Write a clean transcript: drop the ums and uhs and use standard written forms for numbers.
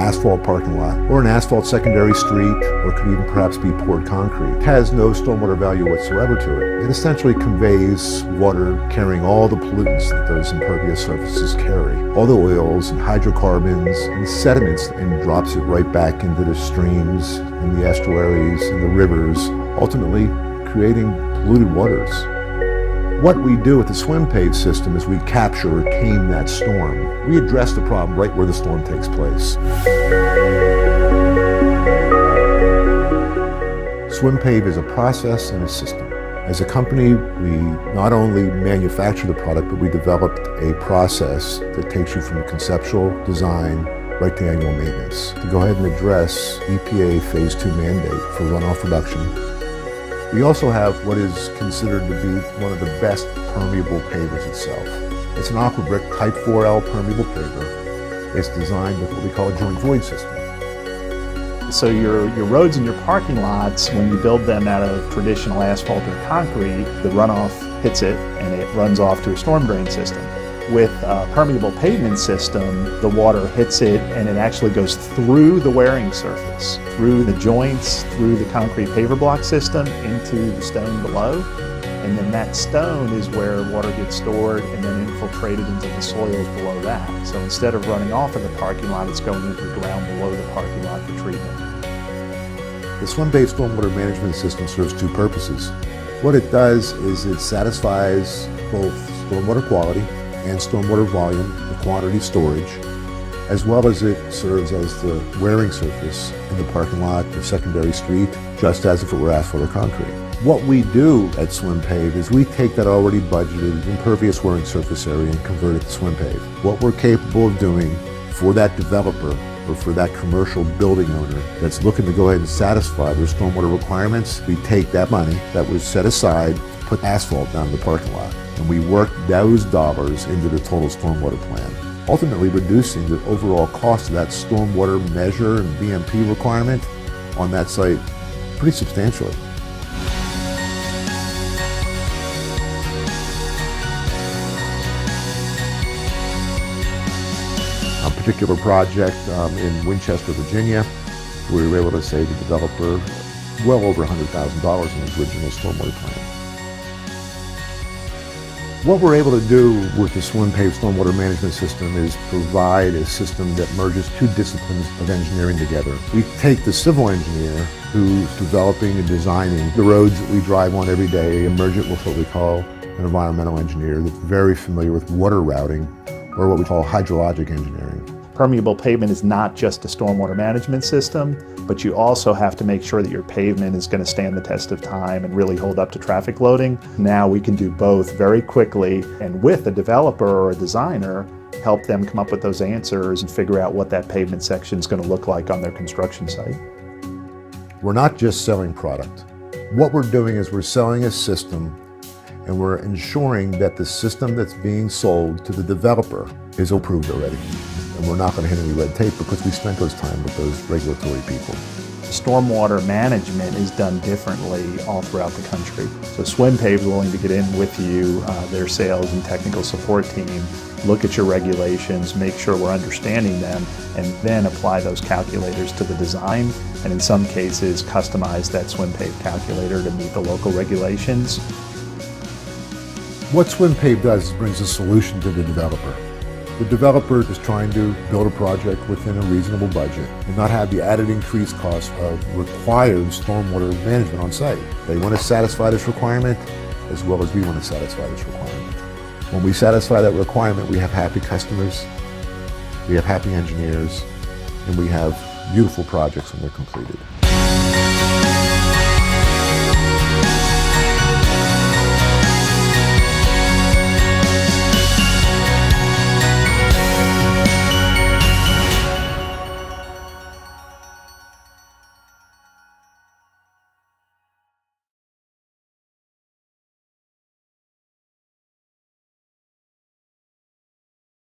asphalt parking lot, or an asphalt secondary street, or could even perhaps be poured concrete. It has no stormwater value whatsoever to it. It essentially conveys water carrying all the pollutants that those impervious surfaces carry, all the oils and hydrocarbons and sediments, and drops it right back into the streams and the estuaries and the rivers, ultimately creating polluted waters. What we do with the SWM Pave system is we capture or tame that storm. We address the problem right where the storm takes place. SWM Pave is a process and a system. As a company, we not only manufacture the product, but we developed a process that takes you from conceptual design right to annual maintenance to go ahead and address EPA Phase 2 mandate for runoff reduction. We also have what is considered to be one of the best permeable pavers itself. It's an aqua brick Type 4L permeable paver. It's designed with what we call a joint void system. So your roads and your parking lots, when you build them out of traditional asphalt or concrete, the runoff hits it and it runs off to a storm drain system. With a permeable pavement system, the water hits it and it actually goes through the wearing surface, through the joints, through the concrete paver block system, into the stone below. And then that stone is where water gets stored and then infiltrated into the soils below that. So instead of running off of the parking lot, it's going into the ground below the parking lot for treatment. The SWM Pave stormwater management system serves two purposes. What it does is it satisfies both stormwater quality and stormwater volume, the quantity storage, as well as it serves as the wearing surface in the parking lot or secondary street, just as if it were asphalt or concrete. What we do at SWM Pave is we take that already budgeted impervious wearing surface area and convert it to SWM Pave. What we're capable of doing for that developer or for that commercial building owner that's looking to go ahead and satisfy their stormwater requirements, we take that money that was set aside to put asphalt down in the parking lot, and we work those dollars into the total stormwater plan, ultimately reducing the overall cost of that stormwater measure and BMP requirement on that site pretty substantially. A particular project in Winchester, Virginia, we were able to save the developer well over $100,000 in his original stormwater plan. What we're able to do with the SWM Pave stormwater management system is provide a system that merges two disciplines of engineering together. We take the civil engineer who's developing and designing the roads that we drive on every day and merge it with what we call an environmental engineer that's very familiar with water routing, or what we call hydrologic engineering. Permeable pavement is not just a stormwater management system, but you also have to make sure that your pavement is going to stand the test of time and really hold up to traffic loading. Now we can do both very quickly, and with a developer or a designer, help them come up with those answers and figure out what that pavement section is going to look like on their construction site. We're not just selling product. What we're doing is we're selling a system, and we're ensuring that the system that's being sold to the developer is approved already. And we're not going to hit any red tape because we spent those time with those regulatory people. Stormwater management is done differently all throughout the country. So SWM Pave is willing to get in with you, their sales and technical support team, look at your regulations, make sure we're understanding them, and then apply those calculators to the design, and in some cases customize that SWM Pave calculator to meet the local regulations. What SWM Pave does is brings a solution to the developer. The developer is trying to build a project within a reasonable budget and not have the added increased cost of required stormwater management on site. They want to satisfy this requirement as well as we want to satisfy this requirement. When we satisfy that requirement, we have happy customers, we have happy engineers, and we have beautiful projects when they're completed.